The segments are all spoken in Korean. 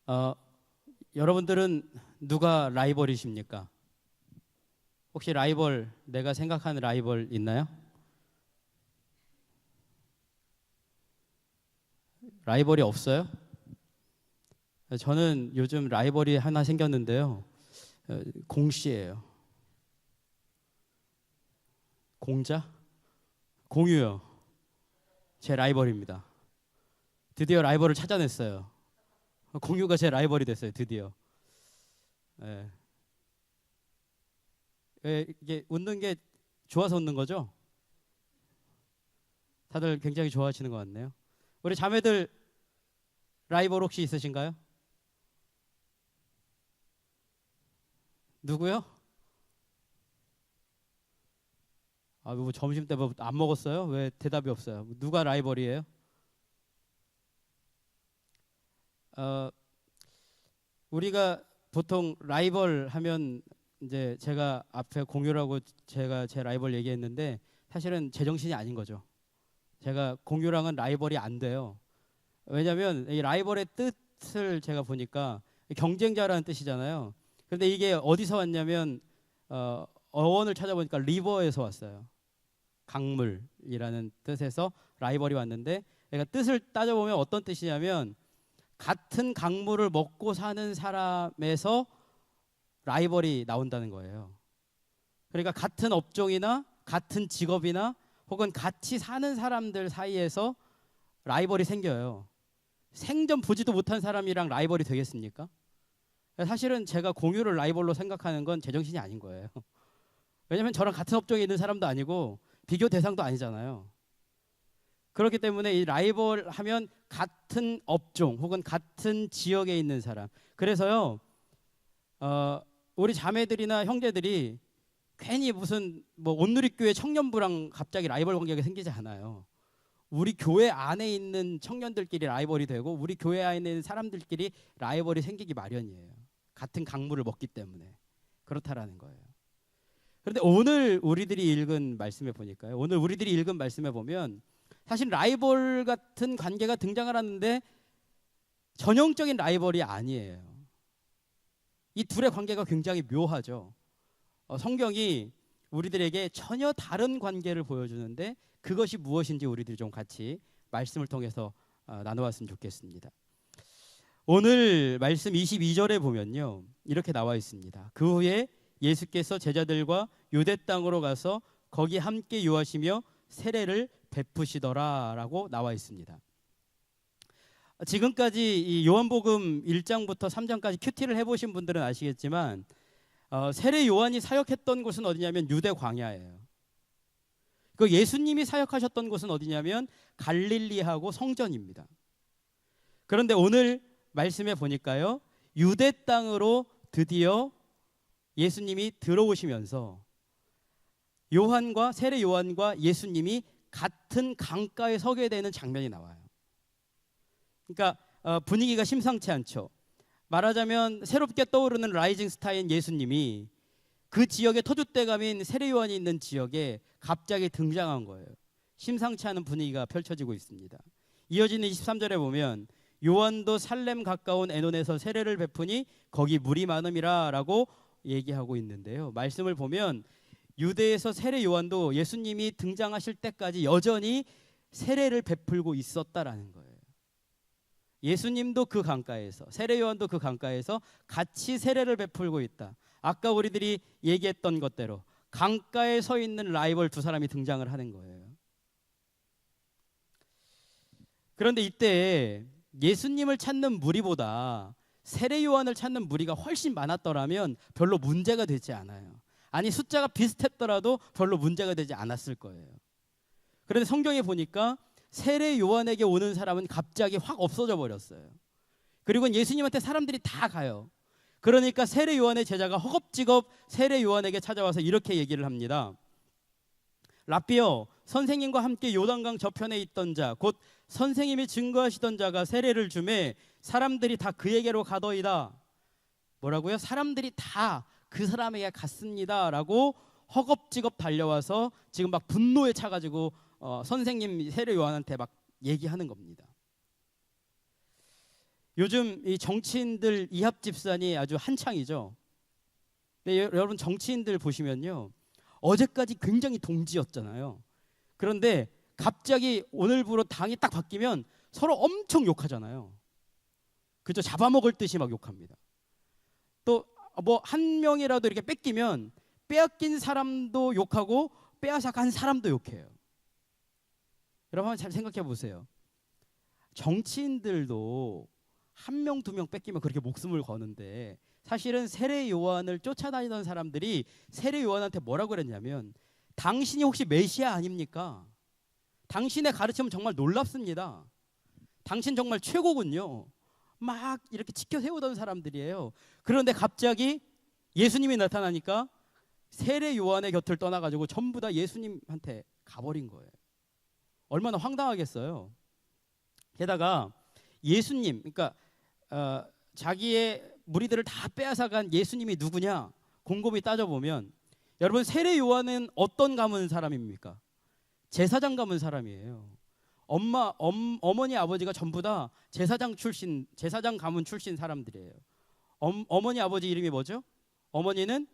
어, 여러분들은 누가 라이벌이십니까? 혹시 라이벌, 내가 생각하는 라이벌 있나요? 라이벌이 없어요? 저는 요즘 라이벌이 하나 생겼는데요. 공씨예요. 공자? 공유요. 제 라이벌입니다. 드디어 라이벌을 찾아냈어요. 공유가 제 라이벌이 됐어요. 드디어. 예. 이게 웃는 게 좋아서 웃는 거죠? 다들 굉장히 좋아하시는 것 같네요. 우리 자매들 라이벌 혹시 있으신가요? 누구요? 뭐 점심 때 뭐 안 먹었어요? 왜 대답이 없어요? 누가 라이벌이에요? 어, 우리가 보통 라이벌 하면 이제 제가 앞에 공유라고 제가 제 라이벌 얘기했는데 사실은 제정신이 아닌 거죠. 제가 공유랑은 라이벌이 안 돼요. 왜냐하면 이 라이벌의 뜻을 제가 보니까 경쟁자라는 뜻이잖아요. 그런데 이게 어디서 왔냐면 어원을 찾아보니까 리버에서 왔어요. 강물이라는 뜻에서 라이벌이 왔는데, 그러니까 뜻을 따져보면 어떤 뜻이냐면 같은 강물을 먹고 사는 사람에서 라이벌이 나온다는 거예요. 그러니까 같은 업종이나 같은 직업이나 혹은 같이 사는 사람들 사이에서 라이벌이 생겨요. 생전 보지도 못한 사람이랑 라이벌이 되겠습니까? 사실은 제가 공유를 라이벌로 생각하는 건 제정신이 아닌 거예요. 왜냐하면 저랑 같은 업종에 있는 사람도 아니고 비교 대상도 아니잖아요. 그렇기 때문에 이 라이벌 하면 같은 업종 혹은 같은 지역에 있는 사람. 그래서요, 우리 자매들이나 형제들이 괜히 무슨 뭐 온누리교회 청년부랑 갑자기 라이벌 관계가 생기지 않아요. 우리 교회 안에 있는 청년들끼리 라이벌이 되고 우리 교회 안에 있는 사람들끼리 라이벌이 생기기 마련이에요. 같은 강물을 먹기 때문에 그렇다라는 거예요. 그런데 오늘 우리들이 읽은 말씀에 보니까요. 오늘 우리들이 읽은 말씀에 보면 사실 라이벌 같은 관계가 등장을 하는데 전형적인 라이벌이 아니에요. 이 둘의 관계가 굉장히 묘하죠. 성경이 우리들에게 전혀 다른 관계를 보여주는데 그것이 무엇인지 우리들이 좀 같이 말씀을 통해서 나눠봤으면 좋겠습니다. 오늘 말씀 22절에 보면요, 이렇게 나와 있습니다. 그 후에 예수께서 제자들과 유대 땅으로 가서 거기 함께 유하시며 세례를 베푸시더라라고 나와 있습니다. 지금까지 이 요한복음 1장부터 3장까지 큐티를 해보신 분들은 아시겠지만 세례 요한이 사역했던 곳은 어디냐면 유대 광야예요. 그 예수님이 사역하셨던 곳은 어디냐면 갈릴리하고 성전입니다. 그런데 오늘 말씀에 보니까요, 유대 땅으로 드디어 예수님이 들어오시면서 요한과 세례 요한과 예수님이 같은 강가에 서게 되는 장면이 나와요. 그러니까 분위기가 심상치 않죠. 말하자면 새롭게 떠오르는 라이징 스타인 예수님이 그 지역의 터줏대감인 세례 요한이 있는 지역에 갑자기 등장한 거예요. 심상치 않은 분위기가 펼쳐지고 있습니다. 이어지는 23절에 보면 요한도 살렘 가까운 에논에서 세례를 베푸니 거기 물이 많음이라 라고 얘기하고 있는데요. 말씀을 보면 유대에서 세례 요한도 예수님이 등장하실 때까지 여전히 세례를 베풀고 있었다라는 거예요. 예수님도 그 강가에서, 세례 요한도 그 강가에서 같이 세례를 베풀고 있다. 아까 우리들이 얘기했던 것대로 강가에 서 있는 라이벌 두 사람이 등장을 하는 거예요. 그런데 이때 예수님을 찾는 무리보다 세례 요한을 찾는 무리가 훨씬 많았더라면 별로 문제가 되지 않아요. 아니, 숫자가 비슷했더라도 별로 문제가 되지 않았을 거예요. 그런데 성경에 보니까 세례 요한에게 오는 사람은 갑자기 확 없어져 버렸어요. 그리고 예수님한테 사람들이 다 가요. 그러니까 세례 요한의 제자가 허겁지겁 세례 요한에게 찾아와서 이렇게 얘기를 합니다. 라삐여, 선생님과 함께 요단강 저편에 있던 자, 곧 선생님이 증거하시던 자가 세례를 주매 사람들이 다 그에게로 가더이다. 뭐라고요? 사람들이 다 그 사람에게 갔습니다 라고 허겁지겁 달려와서 지금 막 분노에 차가지고 선생님 세례 요한한테 막 얘기하는 겁니다. 요즘 이 정치인들 이합 집산이 아주 한창이죠. 근데 여러분 정치인들 보시면요, 어제까지 굉장히 동지였잖아요. 그런데 갑자기 오늘부로 당이 딱 바뀌면 서로 엄청 욕하잖아요. 그죠? 잡아먹을 듯이 막 욕합니다. 또 뭐 한 명이라도 이렇게 뺏기면 빼앗긴 사람도 욕하고 빼앗아간 사람도 욕해요. 여러분 한번 잘 생각해 보세요. 정치인들도 한 명, 두 명 뺏기면 그렇게 목숨을 거는데, 사실은 세례 요한을 쫓아다니던 사람들이 세례 요한한테 뭐라고 그랬냐면, 당신이 혹시 메시아 아닙니까? 당신의 가르침은 정말 놀랍습니다. 당신 정말 최고군요. 막 이렇게 지켜 세우던 사람들이에요. 그런데 갑자기 예수님이 나타나니까 세례 요한의 곁을 떠나가지고 전부 다 예수님한테 가버린 거예요. 얼마나 황당하겠어요. 게다가 예수님, 그러니까 자기의 무리들을 다 빼앗아간 예수님이 누구냐 곰곰이 따져보면, 여러분 세례 요한은 어떤 가문 사람입니까? 제사장 가문 사람이에요. 어머니 아버지가 전부 다 제사장 가문 출신 사람들이에요. 어머니 아버지 이름이 뭐죠? 어머니는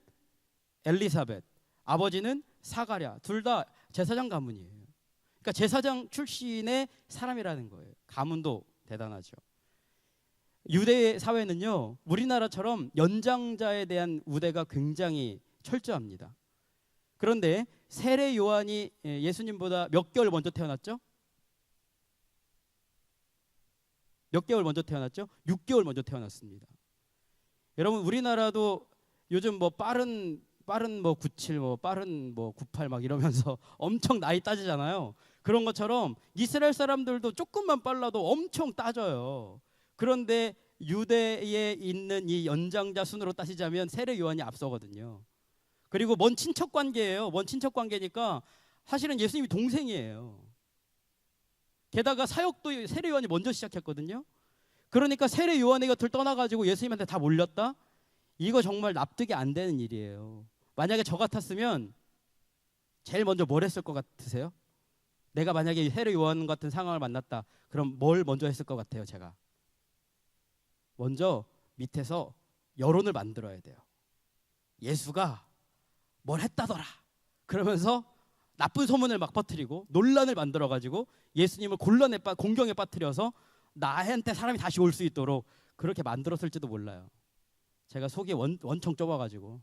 엘리사벳, 아버지는 사가랴, 둘 다 제사장 가문이에요. 그러니까 제사장 출신의 사람이라는 거예요. 가문도 대단하죠. 유대 사회는요, 우리나라처럼 연장자에 대한 우대가 굉장히 철저합니다. 그런데 세례 요한이 예수님보다 몇 개월 먼저 태어났죠? 몇 개월 먼저 태어났죠? 6개월 먼저 태어났습니다. 여러분 우리나라도 요즘 뭐 빠른 뭐 97, 뭐 빠른 뭐 98 막 이러면서 엄청 나이 따지잖아요. 그런 것처럼 이스라엘 사람들도 조금만 빨라도 엄청 따져요. 그런데 유대에 있는 이 연장자 순으로 따지자면 세례 요한이 앞서거든요. 그리고 먼 친척 관계예요. 먼 친척 관계니까 사실은 예수님이 동생이에요. 게다가 사역도 세례 요한이 먼저 시작했거든요. 그러니까 세례 요한의 곁을 떠나가지고 예수님한테 다 몰렸다? 이거 정말 납득이 안 되는 일이에요. 만약에 저 같았으면 제일 먼저 뭘 했을 것 같으세요? 내가 만약에 세례 요한 같은 상황을 만났다, 그럼 뭘 먼저 했을 것 같아요? 제가 먼저 밑에서 여론을 만들어야 돼요. 예수가 뭘 했다더라 그러면서 나쁜 소문을 막 퍼뜨리고 논란을 만들어가지고 예수님을 공경에 빠뜨려서 나한테 사람이 다시 올 수 있도록 그렇게 만들었을지도 몰라요. 제가 속이 원청 좁아가지고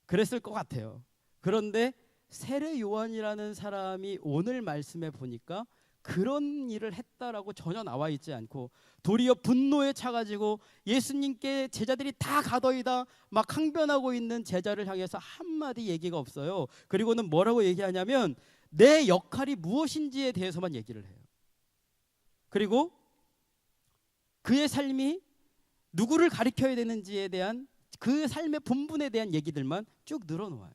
그랬을 것 같아요. 그런데 세례 요한이라는 사람이 오늘 말씀에 보니까 그런 일을 했다라고 전혀 나와 있지 않고, 도리어 분노에 차가지고 예수님께 제자들이 다 가더이다 막 항변하고 있는 제자를 향해서 한마디 얘기가 없어요. 그리고는 뭐라고 얘기하냐면 내 역할이 무엇인지에 대해서만 얘기를 해요. 그리고 그의 삶이 누구를 가리켜야 되는지에 대한 그 삶의 본분에 대한 얘기들만 쭉 늘어놓아요.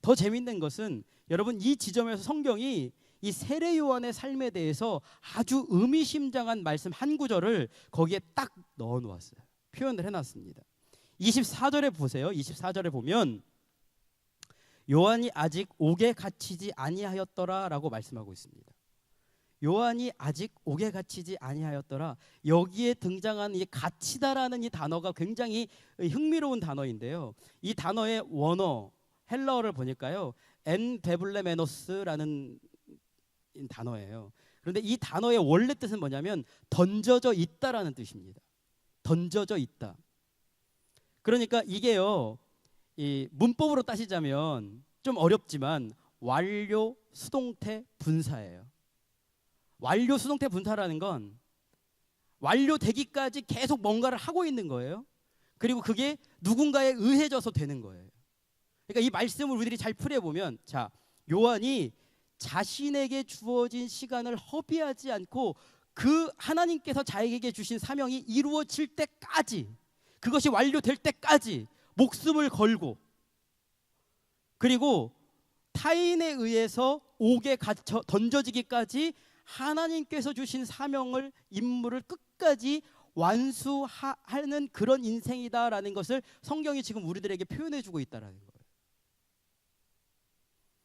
더 재밌는 것은 여러분, 이 지점에서 성경이 이 세례 요한의 삶에 대해서 아주 의미심장한 말씀 한 구절을 거기에 딱 넣어 놓았어요. 표현을 해놨습니다. 24절에 보세요. 24절에 보면 요한이 아직 옥에 갇히지 아니하였더라 라고 말씀하고 있습니다. 요한이 아직 옥에 갇히지 아니하였더라. 여기에 등장하는 이 갇히다라는 이 단어가 굉장히 흥미로운 단어인데요. 이 단어의 원어 헬라어를 보니까요, 엔베블레메노스라는 단어예요. 그런데 이 단어의 원래 뜻은 뭐냐면 던져져 있다라는 뜻입니다. 던져져 있다. 그러니까 이게요, 이 문법으로 따지자면 좀 어렵지만 완료 수동태 분사예요. 완료 수동태 분사라는 건 완료되기까지 계속 뭔가를 하고 있는 거예요. 그리고 그게 누군가에 의해져서 되는 거예요. 그러니까 이 말씀을 우리들이 잘 풀어보면, 자, 요한이 자신에게 주어진 시간을 허비하지 않고 그 하나님께서 자기에게 주신 사명이 이루어질 때까지, 그것이 완료될 때까지 목숨을 걸고, 그리고 타인에 의해서 옥에 갇혀 던져지기까지 하나님께서 주신 사명을, 임무를 끝까지 완수하는 그런 인생이다라는 것을 성경이 지금 우리들에게 표현해주고 있다라는 거예요.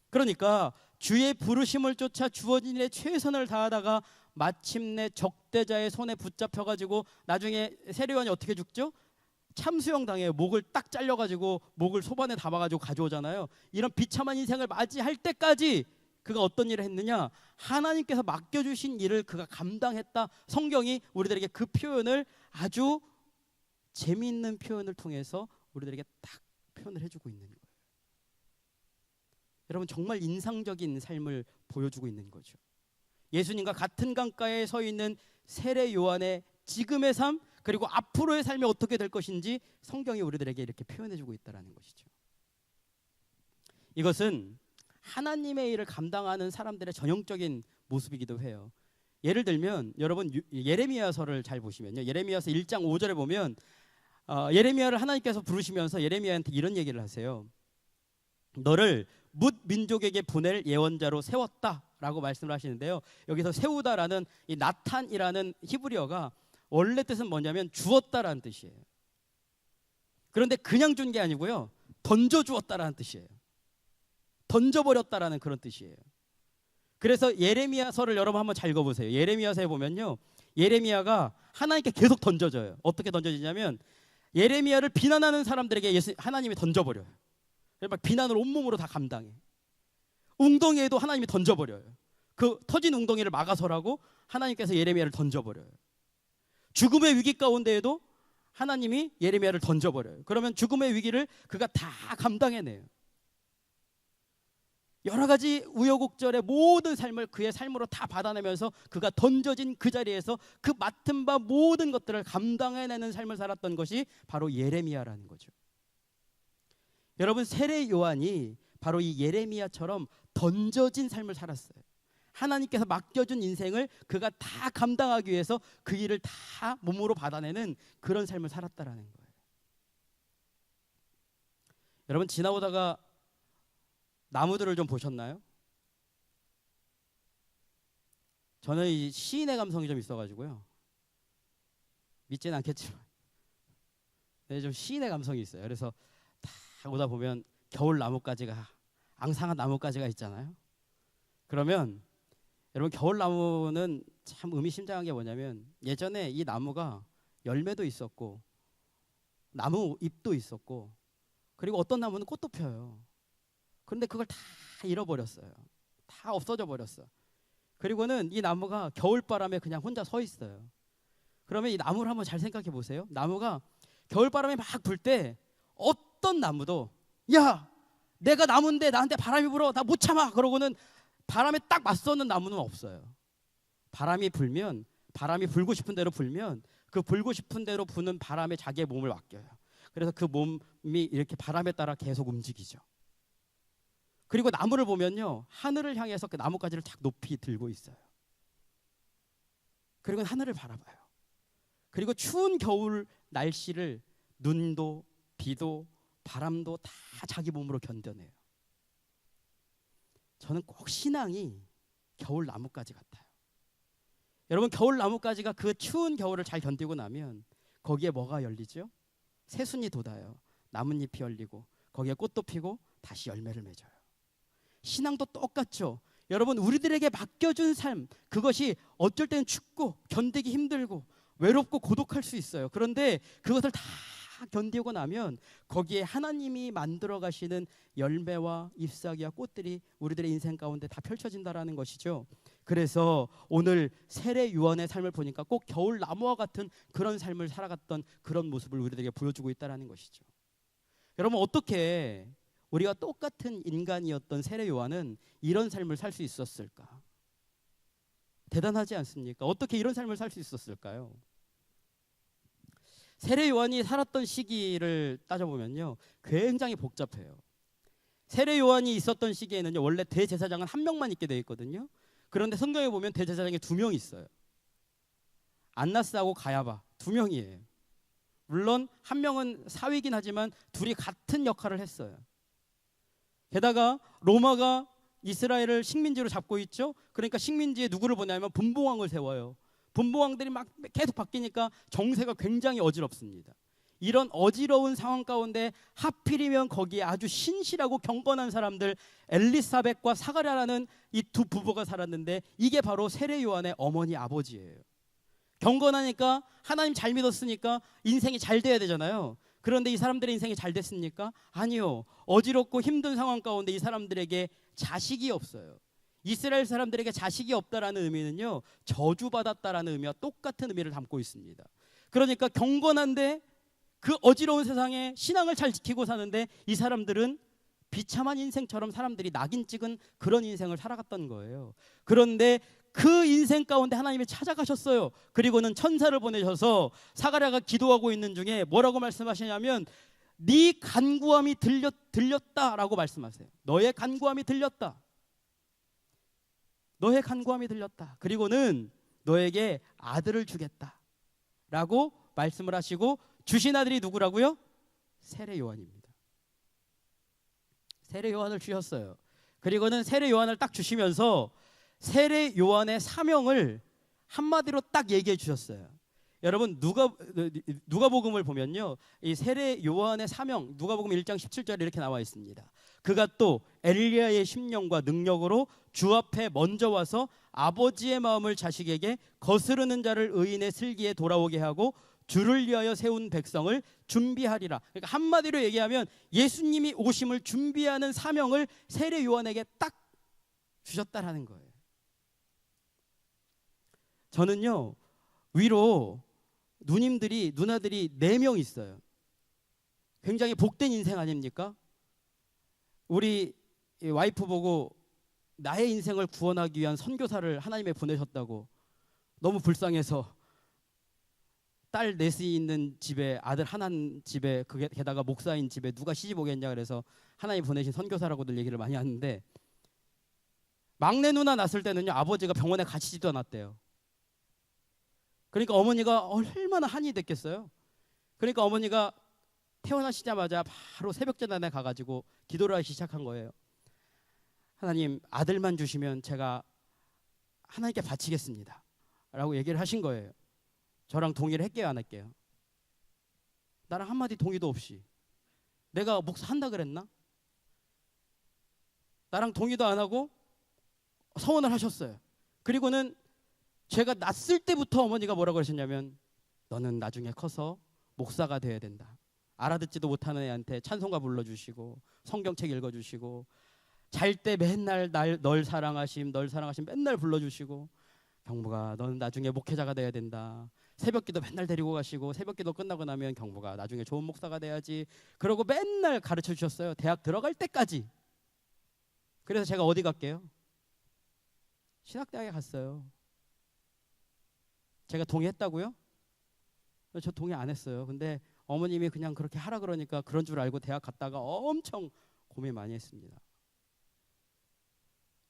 그러니까 주의 부르심을 쫓아 주어진 일에 최선을 다하다가 마침내 적대자의 손에 붙잡혀가지고 나중에 세례요한이 어떻게 죽죠? 참수형 당해요. 목을 딱 잘려가지고 목을 소반에 담아가지고 가져오잖아요. 이런 비참한 인생을 맞이할 때까지 그가 어떤 일을 했느냐? 하나님께서 맡겨주신 일을 그가 감당했다. 성경이 우리들에게 그 표현을 아주 재미있는 표현을 통해서 우리들에게 딱 표현을 해주고 있는 거예요. 여러분, 정말 인상적인 삶을 보여주고 있는 거죠. 예수님과 같은 강가에 서 있는 세례 요한의 지금의 삶, 그리고 앞으로의 삶이 어떻게 될 것인지 성경이 우리들에게 이렇게 표현해주고 있다는 것이죠. 이것은 하나님의 일을 감당하는 사람들의 전형적인 모습이기도 해요. 예를 들면 여러분 예레미야서를 잘 보시면요, 예레미야서 1장 5절에 보면 예레미야를 하나님께서 부르시면서 예레미야한테 이런 얘기를 하세요. 너를 뭇 민족에게 보낼 예언자로 세웠다라고 말씀을 하시는데요. 여기서 세우다라는 이 나탄이라는 히브리어가 원래 뜻은 뭐냐면 주었다라는 뜻이에요. 그런데 그냥 준 게 아니고요, 던져 주었다라는 뜻이에요. 던져버렸다라는 그런 뜻이에요. 그래서 예레미야서를 여러분 한번 잘 읽어보세요. 예레미야서에 보면요, 예레미야가 하나님께 계속 던져져요. 어떻게 던져지냐면 예레미야를 비난하는 사람들에게 하나님이 던져버려요. 막 비난을 온몸으로 다 감당해. 웅덩이에도 하나님이 던져버려요. 그 터진 웅덩이를 막아서라고 하나님께서 예레미야를 던져버려요. 죽음의 위기 가운데에도 하나님이 예레미야를 던져버려요. 그러면 죽음의 위기를 그가 다 감당해내요. 여러 가지 우여곡절의 모든 삶을 그의 삶으로 다 받아내면서 그가 던져진 그 자리에서 그 맡은 바 모든 것들을 감당해내는 삶을 살았던 것이 바로 예레미야라는 거죠. 여러분, 세례 요한이 바로 이 예레미야처럼 던져진 삶을 살았어요. 하나님께서 맡겨준 인생을 그가 다 감당하기 위해서 그 일을 다 몸으로 받아내는 그런 삶을 살았다라는 거예요. 여러분, 지나오다가 나무들을 좀 보셨나요? 저는 이 시인의 감성이 좀 있어가지고요, 믿지는 않겠지만 좀 시인의 감성이 있어요. 그래서 다 오다 보면 겨울 나뭇가지가, 앙상한 나뭇가지가 있잖아요. 그러면 여러분, 겨울 나무는 참 의미심장한 게 뭐냐면 예전에 이 나무가 열매도 있었고 나무 잎도 있었고, 그리고 어떤 나무는 꽃도 펴요. 그런데 그걸 다 잃어버렸어요. 다 없어져 버렸어. 그리고는 이 나무가 겨울바람에 그냥 혼자 서 있어요. 그러면 이 나무를 한번 잘 생각해 보세요. 나무가 겨울바람이 막 불 때 어떤 나무도 야, 내가 나무인데 나한테 바람이 불어, 나 못 참아, 그러고는 바람에 딱 맞서는 나무는 없어요. 바람이 불면, 바람이 불고 싶은 대로 불면 그 불고 싶은 대로 부는 바람에 자기의 몸을 맡겨요. 그래서 그 몸이 이렇게 바람에 따라 계속 움직이죠. 그리고 나무를 보면요, 하늘을 향해서 그 나뭇가지를 쫙 높이 들고 있어요. 그리고 하늘을 바라봐요. 그리고 추운 겨울 날씨를 눈도 비도 바람도 다 자기 몸으로 견뎌내요. 저는 꼭 신앙이 겨울 나뭇가지 같아요. 여러분, 겨울 나뭇가지가 그 추운 겨울을 잘 견디고 나면 거기에 뭐가 열리죠? 새순이 돋아요. 나뭇잎이 열리고 거기에 꽃도 피고 다시 열매를 맺어요. 신앙도 똑같죠. 여러분, 우리들에게 맡겨준 삶, 그것이 어쩔 때는 춥고 견디기 힘들고 외롭고 고독할 수 있어요. 그런데 그것을 다 견디고 나면 거기에 하나님이 만들어 가시는 열매와 잎사귀와 꽃들이 우리들의 인생 가운데 다 펼쳐진다라는 것이죠. 그래서 오늘 세례 요한의 삶을 보니까 꼭 겨울 나무와 같은 그런 삶을 살아갔던 그런 모습을 우리들에게 보여주고 있다라는 것이죠. 여러분, 어떻게 우리가 똑같은 인간이었던 세례 요한은 이런 삶을 살 수 있었을까? 대단하지 않습니까? 어떻게 이런 삶을 살 수 있었을까요? 세례 요한이 살았던 시기를 따져보면요, 굉장히 복잡해요. 세례 요한이 있었던 시기에는요, 원래 대제사장은 한 명만 있게 되어 있거든요. 그런데 성경에 보면 대제사장이 2명 있어요. 안나스하고 가야바 2명이에요. 물론 한 명은 사위긴 하지만 둘이 같은 역할을 했어요. 게다가 로마가 이스라엘을 식민지로 잡고 있죠. 그러니까 식민지에 누구를 보내냐면 분봉왕을 세워요. 분봉왕들이 막 계속 바뀌니까 정세가 굉장히 어지럽습니다. 이런 어지러운 상황 가운데 하필이면 거기에 아주 신실하고 경건한 사람들 엘리사벳과 사가랴라는 이 두 부부가 살았는데 이게 바로 세례 요한의 어머니 아버지예요. 경건하니까 하나님 잘 믿었으니까 인생이 잘 돼야 되잖아요. 그런데 이 사람들의 인생이 잘 됐습니까? 아니요. 어지럽고 힘든 상황 가운데 이 사람들에게 자식이 없어요. 이스라엘 사람들에게 자식이 없다라는 의미는요, 저주받았다라는 의미와 똑같은 의미를 담고 있습니다. 그러니까 경건한데 그 어지러운 세상에 신앙을 잘 지키고 사는데 이 사람들은 비참한 인생처럼 사람들이 낙인 찍은 그런 인생을 살아갔던 거예요. 그런데 그 인생 가운데 하나님이 찾아가셨어요. 그리고는 천사를 보내셔서 사가랴가 기도하고 있는 중에 뭐라고 말씀하시냐면 네 간구함이 들렸다라고 말씀하세요. 너의 간구함이 들렸다. 너의 간구함이 들렸다. 그리고는 너에게 아들을 주겠다 라고 말씀을 하시고 주신 아들이 누구라고요? 세례 요한입니다. 세례 요한을 주셨어요. 그리고는 세례 요한을 딱 주시면서 세례 요한의 사명을 한마디로 딱 얘기해 주셨어요. 여러분 누가복음을 보면요, 이 세례 요한의 사명 누가복음 1장 17절에 이렇게 나와 있습니다. 그가 또 엘리야의 심령과 능력으로 주 앞에 먼저 와서 아버지의 마음을 자식에게 거스르는 자를 의인의 슬기에 돌아오게 하고 주를 위하여 세운 백성을 준비하리라. 그러니까 한마디로 얘기하면 예수님이 오심을 준비하는 사명을 세례 요한에게 딱 주셨다라는 거예요. 저는요, 위로 누나들이 4명 있어요. 굉장히 복된 인생 아닙니까? 우리 와이프 보고 나의 인생을 구원하기 위한 선교사를 하나님이 보내셨다고 너무 불쌍해서 딸 넷이 있는 집에 아들 하나 집에 그게 게다가 목사인 집에 누가 시집 오겠냐 그래서 하나님 보내신 선교사라고들 얘기를 많이 하는데 막내 누나 낳았을 때는요 아버지가 병원에 가시지도 않았대요. 그러니까 어머니가 얼마나 한이 됐겠어요. 그러니까 어머니가 태어나시자마자 바로 새벽전단에 가가지고 기도를 하기 시작한 거예요. 하나님 아들만 주시면 제가 하나님께 바치겠습니다 라고 얘기를 하신 거예요. 저랑 동의를 할게요 안 할게요? 나랑 한마디 동의도 없이 내가 목사 한다 그랬나? 나랑 동의도 안 하고 서원을 하셨어요. 그리고는 제가 낳았을 때부터 어머니가 뭐라고 하셨냐면 너는 나중에 커서 목사가 돼야 된다. 알아듣지도 못하는 애한테 찬송가 불러주시고 성경책 읽어주시고 잘 때 맨날 널 사랑하심 맨날 불러주시고 경부가 너는 나중에 목회자가 돼야 된다. 새벽기도 맨날 데리고 가시고 새벽기도 끝나고 나면 경부가 나중에 좋은 목사가 돼야지. 그러고 맨날 가르쳐 주셨어요. 대학 들어갈 때까지. 그래서 제가 어디 갈게요? 신학대학에 갔어요. 제가 동의했다고요? 저 동의 안 했어요. 근데 어머님이 그냥 그렇게 하라 그러니까 그런 줄 알고 대학 갔다가 엄청 고민 많이 했습니다.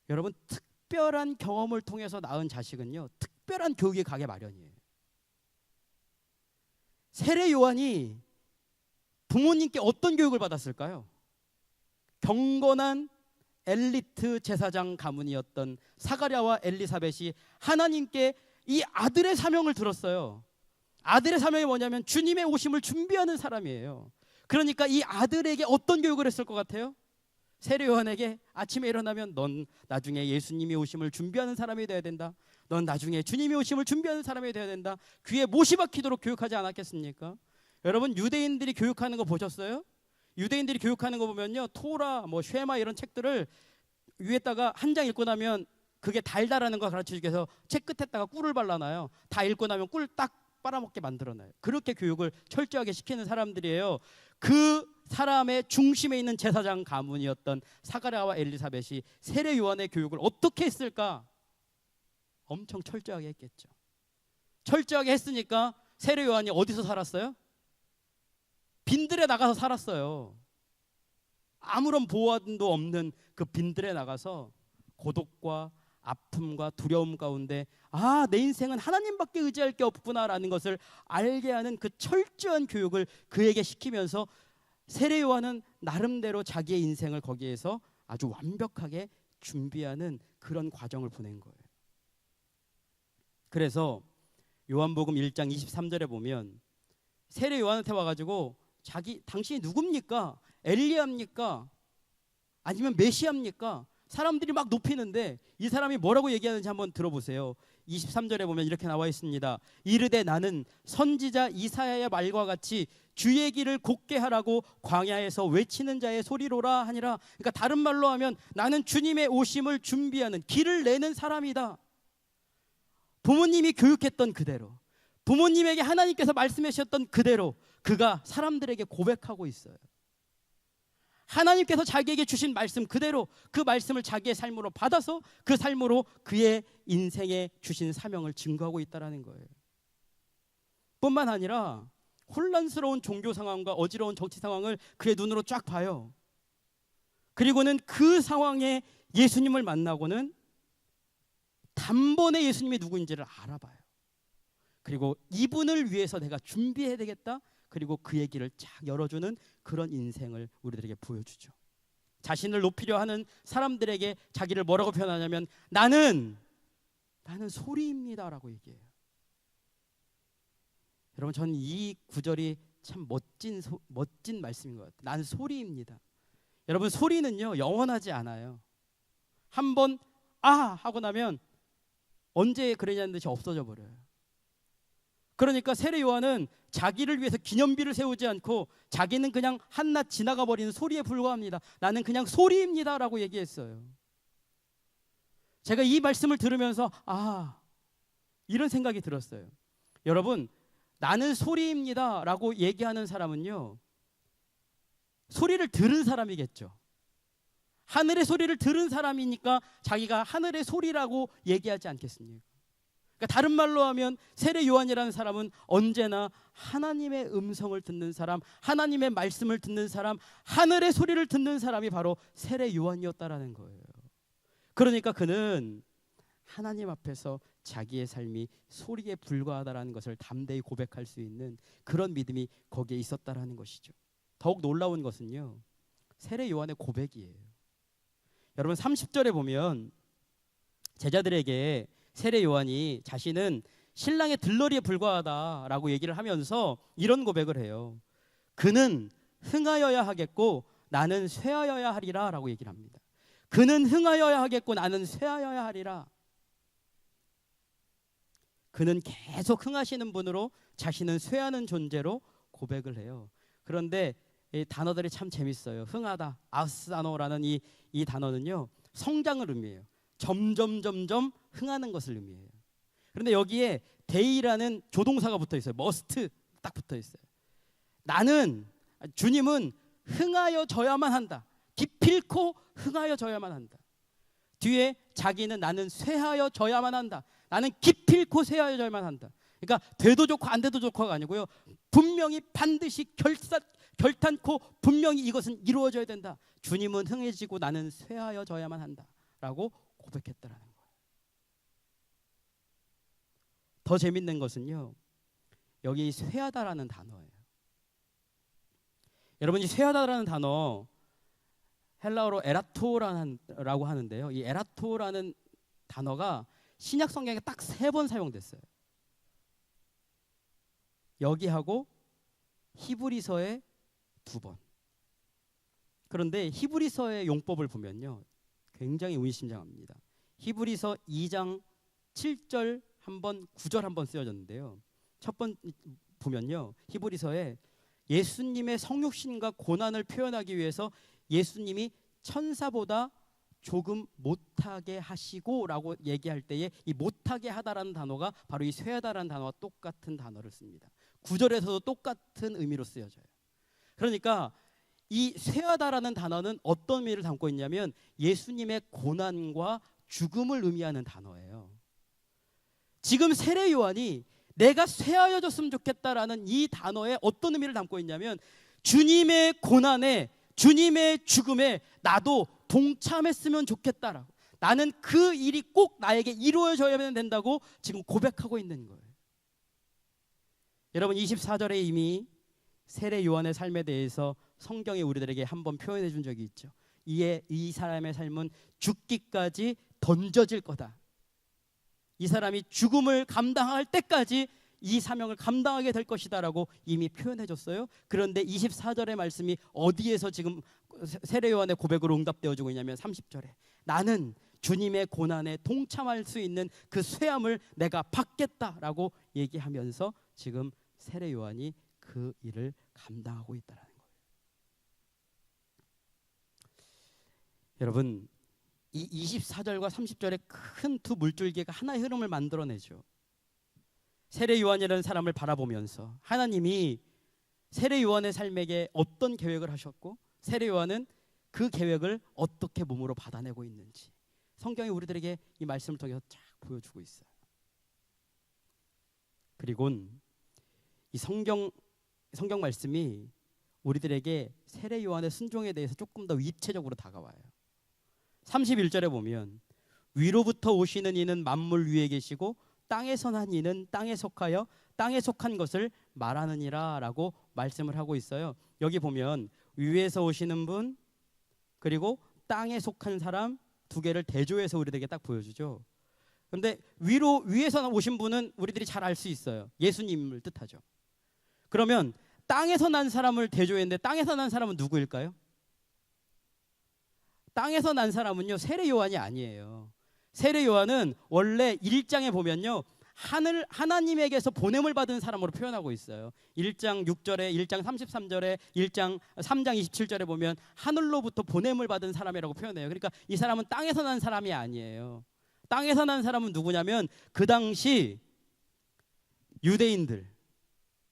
여러분 특별한 경험을 통해서 낳은 자식은요 특별한 교육에 가게 마련이에요. 세례 요한이 부모님께 어떤 교육을 받았을까요? 경건한 엘리트 제사장 가문이었던 사가랴와 엘리사벳이 하나님께 이 아들의 사명을 들었어요. 아들의 사명이 뭐냐면 주님의 오심을 준비하는 사람이에요. 그러니까 이 아들에게 어떤 교육을 했을 것 같아요? 세례 요한에게 아침에 일어나면 넌 나중에 예수님이 오심을 준비하는 사람이 돼야 된다. 넌 나중에 주님이 오심을 준비하는 사람이 돼야 된다. 귀에 못이 박히도록 교육하지 않았겠습니까? 여러분 유대인들이 교육하는 거 보셨어요? 유대인들이 교육하는 거 보면요 토라 뭐 쉐마 이런 책들을 위에다가 한 장 읽고 나면 그게 달다라는 거 가르쳐주기 위해서 책 끝에다가 꿀을 발라놔요. 다 읽고 나면 꿀 딱 빨아먹게 만들어놔요. 그렇게 교육을 철저하게 시키는 사람들이에요. 그 사람의 중심에 있는 제사장 가문이었던 사가랴와 엘리사벳이 세례 요한의 교육을 어떻게 했을까? 엄청 철저하게 했겠죠. 철저하게 했으니까 세례 요한이 어디서 살았어요? 빈들에 나가서 살았어요. 아무런 보호도 없는 그 빈들에 나가서 고독과 아픔과 두려움 가운데 내 인생은 하나님밖에 의지할 게 없구나라는 것을 알게 하는 그 철저한 교육을 그에게 시키면서 세례 요한은 나름대로 자기의 인생을 거기에서 아주 완벽하게 준비하는 그런 과정을 보낸 거예요. 그래서 요한복음 1장 23절에 보면 세례 요한한테 와가지고 당신이 누굽니까? 엘리야입니까? 아니면 메시아입니까? 사람들이 막 높이는데 이 사람이 뭐라고 얘기하는지 한번 들어보세요. 23절에 보면 이렇게 나와 있습니다. 이르되 나는 선지자 이사야의 말과 같이 주의 길을 곧게 하라고 광야에서 외치는 자의 소리로라 하니라. 그러니까 다른 말로 하면 나는 주님의 오심을 준비하는 길을 내는 사람이다. 부모님이 교육했던 그대로, 부모님에게 하나님께서 말씀해 주셨던 그대로 그가 사람들에게 고백하고 있어요. 하나님께서 자기에게 주신 말씀 그대로 그 말씀을 자기의 삶으로 받아서 그 삶으로 그의 인생에 주신 사명을 증거하고 있다는 거예요. 뿐만 아니라 혼란스러운 종교 상황과 어지러운 정치 상황을 그의 눈으로 쫙 봐요. 그리고는 그 상황에 예수님을 만나고는 단번에 예수님이 누구인지를 알아봐요. 그리고 이분을 위해서 내가 준비해야 되겠다. 그리고 그의 길을 쫙 열어주는 그런 인생을 우리들에게 보여주죠. 자신을 높이려 하는 사람들에게 자기를 뭐라고 표현하냐면 나는 소리입니다 라고 얘기해요. 여러분, 저는 이 구절이 참 멋진 말씀인 것 같아요. 나는 소리입니다. 여러분, 소리는요 영원하지 않아요. 한번 하고 나면 언제 그러냐는 듯이 없어져 버려요. 그러니까 세례 요한은 자기를 위해서 기념비를 세우지 않고 자기는 그냥 한낱 지나가 버리는 소리에 불과합니다. 나는 그냥 소리입니다 라고 얘기했어요. 제가 이 말씀을 들으면서 이런 생각이 들었어요. 여러분, 나는 소리입니다 라고 얘기하는 사람은요 소리를 들은 사람이겠죠. 하늘의 소리를 들은 사람이니까 자기가 하늘의 소리라고 얘기하지 않겠습니까? 그러니까 다른 말로 하면 세례 요한이라는 사람은 언제나 하나님의 음성을 듣는 사람, 하나님의 말씀을 듣는 사람, 하늘의 소리를 듣는 사람이 바로 세례 요한이었다라는 거예요. 그러니까 그는 하나님 앞에서 자기의 삶이 소리에 불과하다라는 것을 담대히 고백할 수 있는 그런 믿음이 거기에 있었다라는 것이죠. 더욱 놀라운 것은요 세례 요한의 고백이에요. 여러분, 30절에 보면 제자들에게 세례 요한이 자신은 신랑의 들러리에 불과하다라고 얘기를 하면서 이런 고백을 해요. 그는 흥하여야 하겠고 나는 쇠하여야 하리라 라고 얘기를 합니다. 그는 흥하여야 하겠고 나는 쇠하여야 하리라. 그는 계속 흥하시는 분으로 자신은 쇠하는 존재로 고백을 해요. 그런데 이 단어들이 참 재밌어요. 흥하다, 아스사노라는 이 단어는요 성장을 의미해요. 점점 흥하는 것을 의미해요. 그런데 여기에 데이라는 조동사가 붙어 있어요. 머스트 딱 붙어 있어요. 주님은 흥하여져야만 한다. 기필코 흥하여져야만 한다. 뒤에 자기는 나는 쇠하여져야만 한다. 나는 기필코 쇠하여져야만 한다. 그러니까 돼도 좋고 안 돼도 좋고가 아니고요. 분명히 반드시 결단코 분명히 이것은 이루어져야 된다. 주님은 흥해지고 나는 쇠하여져야만 한다. 라고 고백했다라는 거예요. 더 재밌는 것은요. 여기 쇠하다라는 단어예요. 여러분, 이 쇠하다라는 단어 헬라어로 에라토라고 하는데요. 이 에라토라는 단어가 신약 성경에 딱 3번 사용됐어요. 여기하고 히브리서에 2번. 그런데 히브리서의 용법을 보면요. 굉장히 의미심장합니다. 히브리서 2장 7절 한번 9절 한번 쓰여졌는데요. 첫 번 보면요. 히브리서에 예수님의 성육신과 고난을 표현하기 위해서 예수님이 천사보다 조금 못하게 하시고 라고 얘기할 때에 이 못하게 하다라는 단어가 바로 이 쇠하다라는 단어와 똑같은 단어를 씁니다. 9절에서도 똑같은 의미로 쓰여져요. 그러니까 이 쇠하다라는 단어는 어떤 의미를 담고 있냐면 예수님의 고난과 죽음을 의미하는 단어예요. 지금 세례 요한이 내가 쇠하여졌으면 좋겠다라는 이 단어에 어떤 의미를 담고 있냐면 주님의 고난에 주님의 죽음에 나도 동참했으면 좋겠다라고, 나는 그 일이 꼭 나에게 이루어져야 된다고 지금 고백하고 있는 거예요. 여러분, 24절에 이미 세례 요한의 삶에 대해서 성경이 우리들에게 한번 표현해 준 적이 있죠. 이 사람의 삶은 죽기까지 던져질 거다. 이 사람이 죽음을 감당할 때까지 이 사명을 감당하게 될 것이다라고 이미 표현해 줬어요. 그런데 24절의 말씀이 어디에서 지금 세례 요한의 고백으로 응답되어지고 있냐면 30절에 나는 주님의 고난에 동참할 수 있는 그 쇠함을 내가 받겠다라고 얘기하면서 지금 세례 요한이 그 일을 감당하고 있다라는 거예요. 여러분, 이 24절과 30절의 큰 두 물줄기가 하나의 흐름을 만들어내죠. 세례 요한이라는 사람을 바라보면서 하나님이 세례 요한의 삶에게 어떤 계획을 하셨고 세례 요한은 그 계획을 어떻게 몸으로 받아내고 있는지 성경이 우리들에게 이 말씀을 통해서 쫙 보여주고 있어요. 그리고 이 성경 말씀이 우리들에게 세례 요한의 순종에 대해서 조금 더 입체적으로 다가와요. 31절에 보면 위로부터 오시는 이는 만물 위에 계시고 땅에서 난 이는 땅에 속하여 땅에 속한 것을 말하느니라 라고 말씀을 하고 있어요. 여기 보면 위에서 오시는 분 그리고 땅에 속한 사람 두 개를 대조해서 우리들에게 딱 보여주죠. 그런데 위에서 오신 분은 우리들이 잘 알 수 있어요. 예수님을 뜻하죠. 그러면 땅에서 난 사람을 대조했는데 땅에서 난 사람은 누구일까요? 땅에서 난 사람은요 세례 요한이 아니에요. 세례 요한은 원래 1장에 보면요 하나님에게서 보냄을 받은 사람으로 표현하고 있어요. 1장 6절에 1장 33절에 1장 3장 27절에 보면 하늘로부터 보냄을 받은 사람이라고 표현해요. 그러니까 이 사람은 땅에서 난 사람이 아니에요. 땅에서 난 사람은 누구냐면 그 당시 유대인들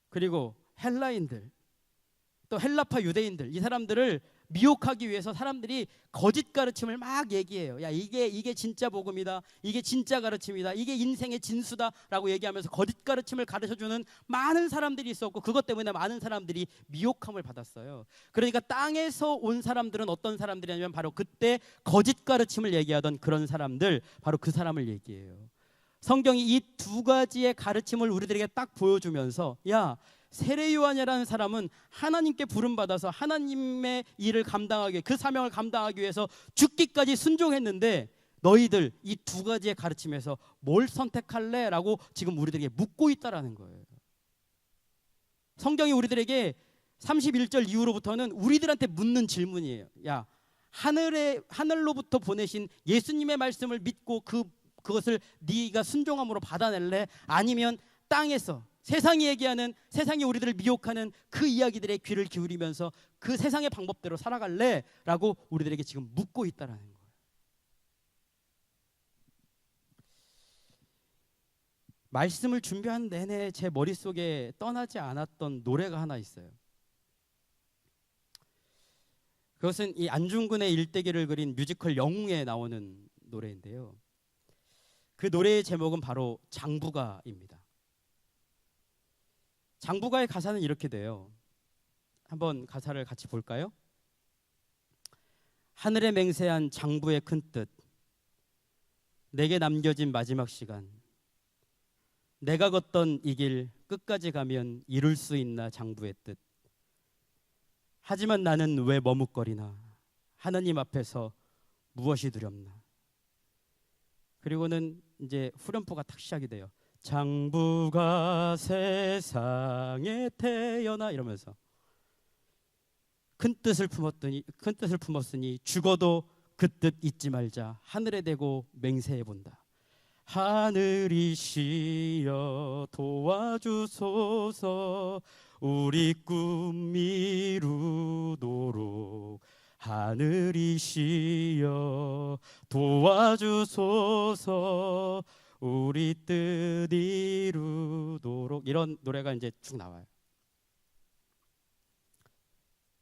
그리고 헬라인들 또 헬라파 유대인들 이 사람들을 미혹하기 위해서 사람들이 거짓 가르침을 막 얘기해요. 야 이게 진짜 복음이다. 이게 진짜 가르침이다. 이게 인생의 진수다라고 얘기하면서 거짓 가르침을 가르쳐주는 많은 사람들이 있었고 그것 때문에 많은 사람들이 미혹함을 받았어요. 그러니까 땅에서 온 사람들은 어떤 사람들이냐면 바로 그때 거짓 가르침을 얘기하던 그런 사람들 바로 그 사람을 얘기해요. 성경이 이 두 가지의 가르침을 우리들에게 딱 보여주면서 야 세례 요한이라는 사람은 하나님께 부름받아서 하나님의 일을 감당하기 위해 그 사명을 감당하기 위해서 죽기까지 순종했는데 너희들 이 두 가지의 가르침에서 뭘 선택할래? 라고 지금 우리들에게 묻고 있다라는 거예요. 성경이 우리들에게 31절 이후로부터는 우리들한테 묻는 질문이에요. 야 하늘로부터 보내신 예수님의 말씀을 믿고 그것을 네가 순종함으로 받아낼래? 아니면 땅에서 세상이 얘기하는 세상이 우리들을 미혹하는 그 이야기들의 귀를 기울이면서 그 세상의 방법대로 살아갈래? 라고 우리들에게 지금 묻고 있다라는 거예요. 말씀을 준비하는 내내 제 머릿속에 떠나지 않았던 노래가 하나 있어요. 그것은 이 안중근의 일대기를 그린 뮤지컬 영웅에 나오는 노래인데요. 그 노래의 제목은 바로 장부가입니다. 장부가의 가사는 이렇게 돼요. 한번 가사를 같이 볼까요? 하늘에 맹세한 장부의 큰 뜻, 내게 남겨진 마지막 시간, 내가 걷던 이 길 끝까지 가면 이룰 수 있나 장부의 뜻. 하지만 나는 왜 머뭇거리나 하나님 앞에서 무엇이 두렵나. 그리고는 이제 후렴포가 탁 시작이 돼요. 장부가 세상에 태어나 이러면서 큰 뜻을 품었으니 죽어도 그 뜻 잊지 말자. 하늘에 대고 맹세해 본다. 하늘이시여 도와주소서 우리 꿈 이루도록. 하늘이시여 도와주소서 우리 뜻 이루도록. 이런 노래가 이제 쭉 나와요.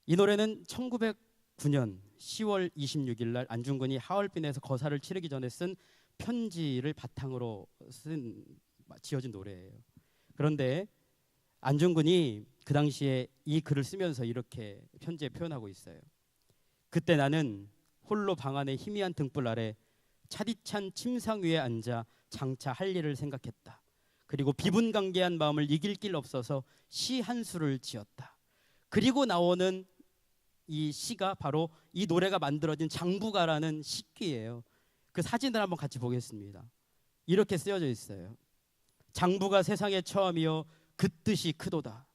이 노래는 1909년 10월 26일 날 안중근이 하얼빈에서 거사를 치르기 전에 쓴 편지를 바탕으로 지어진 노래예요. 그런데 안중근이 그 당시에 이 글을 쓰면서 이렇게 편지에 표현하고 있어요. 그때 나는 홀로 방 안의 희미한 등불 아래 차디찬 침상 위에 앉아 장차 할 일을 생각했다. 그리고 비분강개한 마음을 이길 길 없어서 시 한 수를 지었다. 그리고 나오는 이 시가 바로 이 노래가 만들어진 장부가라는 시귀예요. 그 사진을 한번 같이 보겠습니다. 이렇게 쓰여져 있어요. 장부가 세상에 처함이여 그 뜻이 크도다.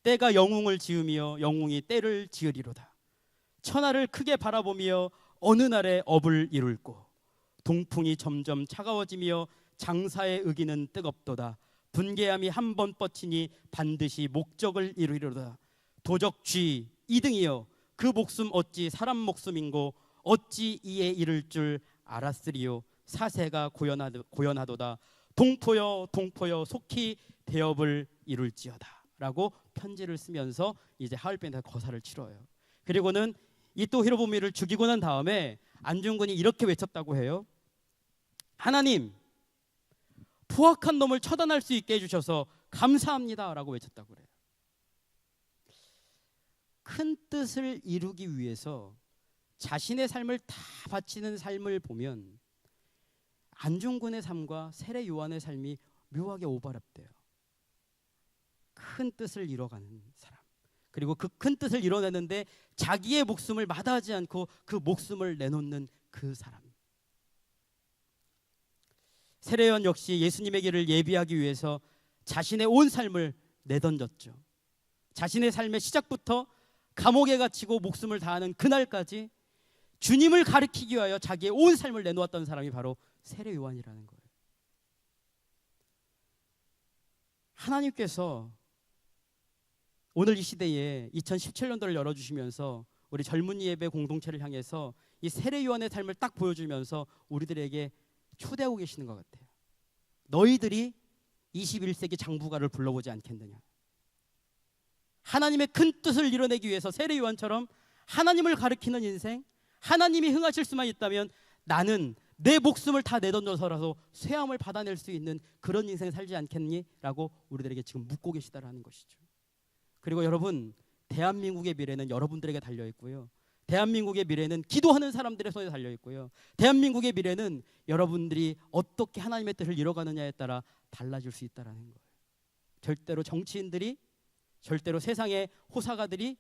때가 영웅을 지으며 영웅이 때를 지으리로다. 천하를 크게 바라보며 어느 날에 업을 이룰고 동풍이 점점 차가워지며 장사의 의기는 뜨겁도다. 분개함이 한 번 뻗치니 반드시 목적을 이루리로다. 도적쥐 이등이여 그 목숨 어찌 사람 목숨인고 어찌 이에 이를 줄 알았으리요. 사세가 고연하도다. 동포여 동포여 속히 대업을 이룰지어다 라고 편지를 쓰면서 이제 하얼빈에서 거사를 치러요. 그리고는 이또 히로부미를 죽이고 난 다음에 안중근이 이렇게 외쳤다고 해요. 하나님, 포악한 놈을 처단할 수 있게 해주셔서 감사합니다 라고 외쳤다고 그래요. 큰 뜻을 이루기 위해서 자신의 삶을 다 바치는 삶을 보면 안중근의 삶과 세례 요한의 삶이 묘하게 오버랩돼요. 큰 뜻을 이뤄가는 사람, 그리고 그 큰 뜻을 이뤄내는데 자기의 목숨을 마다하지 않고 그 목숨을 내놓는 그 사람. 세례 요한 역시 예수님의 길을 예비하기 위해서 자신의 온 삶을 내던졌죠. 자신의 삶의 시작부터 감옥에 갇히고 목숨을 다하는 그날까지 주님을 가리키기 위하여 자기의 온 삶을 내놓았던 사람이 바로 세례 요한이라는 거예요. 하나님께서 오늘 이 시대에 2017년도를 열어주시면서 우리 젊은이 예배 공동체를 향해서 이 세례 요한의 삶을 딱 보여주면서 우리들에게 초대하고 계시는 것 같아요. 너희들이 21세기 장부가를 불러보지 않겠느냐. 하나님의 큰 뜻을 이뤄내기 위해서 세례 요한처럼 하나님을 가리키는 인생, 하나님이 흥하실 수만 있다면 나는 내 목숨을 다 내던져서라도 쇠함을 받아낼 수 있는 그런 인생 살지 않겠니? 라고 우리들에게 지금 묻고 계시다라는 것이죠. 그리고 여러분, 대한민국의 미래는 여러분들에게 달려있고요. 대한민국의 미래는 기도하는 사람들의 손에 달려있고요. 대한민국의 미래는 여러분들이 어떻게 하나님의 뜻을 이뤄가느냐에 따라 달라질 수 있다는 거예요. 절대로 정치인들이, 절대로 세상의 호사가들이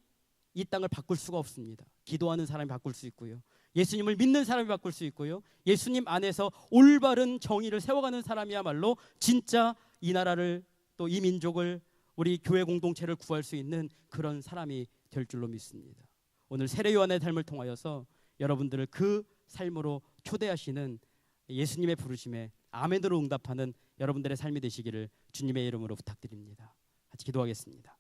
이 땅을 바꿀 수가 없습니다. 기도하는 사람이 바꿀 수 있고요. 예수님을 믿는 사람이 바꿀 수 있고요. 예수님 안에서 올바른 정의를 세워가는 사람이야말로 진짜 이 나라를, 또 이 민족을, 우리 교회 공동체를 구할 수 있는 그런 사람이 될 줄로 믿습니다. 오늘 세례 요한의 삶을 통하여서 여러분들을 그 삶으로 초대하시는 예수님의 부르심에 아멘으로 응답하는 여러분들의 삶이 되시기를 주님의 이름으로 부탁드립니다. 같이 기도하겠습니다.